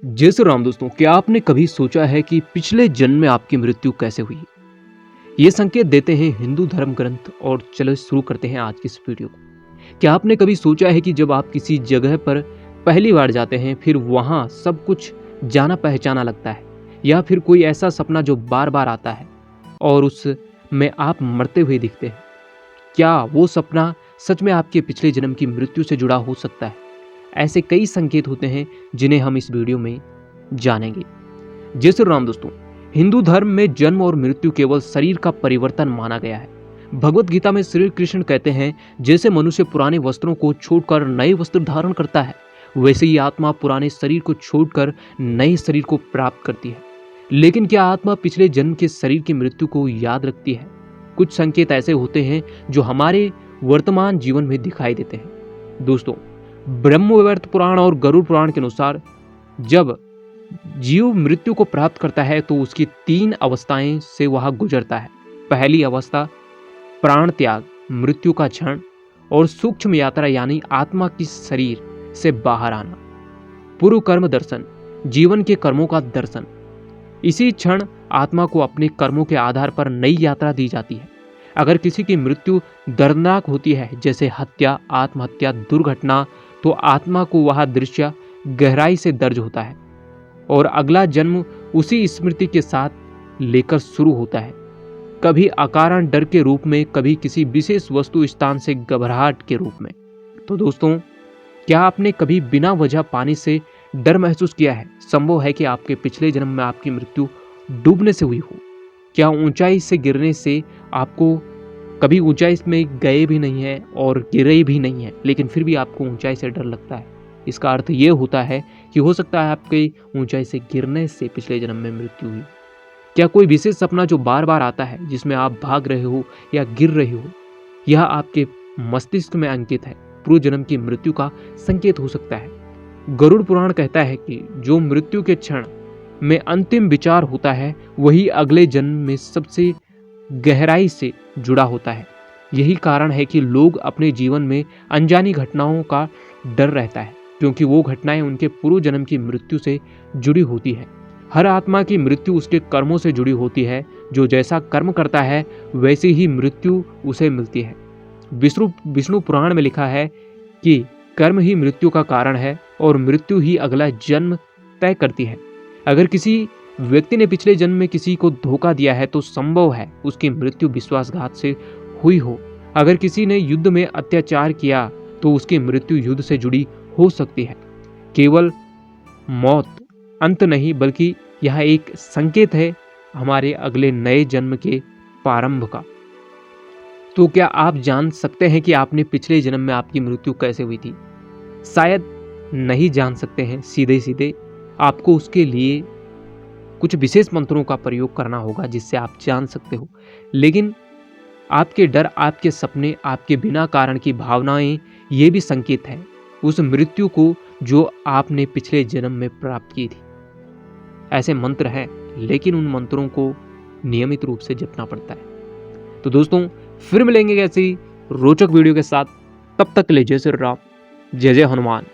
जय श्री राम दोस्तों, क्या आपने कभी सोचा है कि पिछले जन्म में आपकी मृत्यु कैसे हुई? ये संकेत देते हैं हिंदू धर्म ग्रंथ। और चलो शुरू करते हैं आज की इस वीडियो को। क्या आपने कभी सोचा है कि जब आप किसी जगह पर पहली बार जाते हैं, फिर वहाँ सब कुछ जाना पहचाना लगता है, या फिर कोई ऐसा सपना जो बार बार आता है और उसमें आप मरते हुए दिखते हैं? क्या वो सपना सच में आपके पिछले जन्म की मृत्यु से जुड़ा हो सकता है? ऐसे कई संकेत होते हैं जिन्हें हम इस वीडियो में जानेंगे। जय श्री राम दोस्तों, हिंदू धर्म में जन्म और मृत्यु केवल शरीर का परिवर्तन माना गया है। भगवत गीता में श्री कृष्ण कहते हैं, जैसे मनुष्य पुराने वस्त्रों को छोड़कर नए वस्त्र धारण करता है, वैसे ही आत्मा पुराने शरीर को छोड़कर नए शरीर को प्राप्त करती है। लेकिन क्या आत्मा पिछले जन्म के शरीर की मृत्यु को याद रखती है? कुछ संकेत ऐसे होते हैं जो हमारे वर्तमान जीवन में दिखाई देते हैं। दोस्तों, ब्रह्मवैवर्त पुराण और गरुड़ पुराण के अनुसार जब जीव मृत्यु को प्राप्त करता है तो उसकी 3 अवस्थाएं से वह गुजरता है। पहली अवस्था प्राण त्याग, मृत्यु का क्षण, और सूक्ष्म यात्रा यानी आत्मा की शरीर से बाहर आना। पूर्व कर्म दर्शन, जीवन के कर्मों का दर्शन। इसी क्षण आत्मा को अपने कर्मों के आधार पर नई यात्रा दी जाती है। अगर किसी की मृत्यु दर्दनाक होती है, जैसे हत्या, आत्महत्या, दुर्घटना, तो आत्मा को वह दृश्य गहराई से दर्ज होता है और अगला जन्म उसी स्मृति के साथ लेकर शुरू होता है। कभी अकारण डर के रूप में, कभी किसी विशेष वस्तु स्थान से घबराहट के रूप में। तो दोस्तों, क्या आपने कभी बिना वजह पानी से डर महसूस किया है? संभव है कि आपके पिछले जन्म में आपकी मृत्यु डूबने से हुई हो। क्या ऊंचाई से गिरने से आपको कभी ऊंचाई में गए भी नहीं है और गिरे भी नहीं है, लेकिन फिर भी आपको ऊंचाई से डर लगता है? इसका अर्थ ये होता है कि हो सकता है आपके ऊंचाई से गिरने से पिछले जन्म में मृत्यु हुई। क्या कोई विशेष सपना जो बार बार आता है, जिसमें आप भाग रहे हो या गिर रहे हो, यह आपके मस्तिष्क में अंकित है, पूर्व जन्म की मृत्यु का संकेत हो सकता है। गरुड़ पुराण कहता है कि जो मृत्यु के क्षण में अंतिम विचार होता है, वही अगले जन्म में सबसे गहराई से जुड़ा होता है। यही कारण है कि लोग अपने जीवन में अनजानी घटनाओं का डर रहता है, क्योंकि वो घटनाएं उनके पूर्व जन्म की मृत्यु से जुड़ी होती है। हर आत्मा की मृत्यु उसके कर्मों से जुड़ी होती है। जो जैसा कर्म करता है वैसे ही मृत्यु उसे मिलती है। विष्णु पुराण में लिखा है कि कर्म ही मृत्यु का कारण है और मृत्यु ही अगला जन्म तय करती है। अगर किसी व्यक्ति ने पिछले जन्म में किसी को धोखा दिया है तो संभव है उसकी मृत्यु विश्वासघात से हुई हो। अगर किसी ने युद्ध में अत्याचार किया तो उसकी मृत्यु युद्ध से जुड़ी हो सकती है। केवल मौत अंत नहीं, बल्कि यह एक संकेत है हमारे अगले नए जन्म के प्रारंभ का। तो क्या आप जान सकते हैं कि आपने पिछले जन्म में आपकी मृत्यु कैसे हुई थी? शायद नहीं जान सकते हैं। सीधे सीधे आपको उसके लिए कुछ विशेष मंत्रों का प्रयोग करना होगा जिससे आप जान सकते हो। लेकिन आपके डर, आपके सपने, आपके बिना कारण की भावनाएं, ये भी संकेत है उस मृत्यु को जो आपने पिछले जन्म में प्राप्त की थी। ऐसे मंत्र हैं, लेकिन उन मंत्रों को नियमित रूप से जपना पड़ता है। तो दोस्तों, फिर मिलेंगे ऐसी रोचक वीडियो के साथ। तब तक के लिए जय श्री राम, जय जय हनुमान।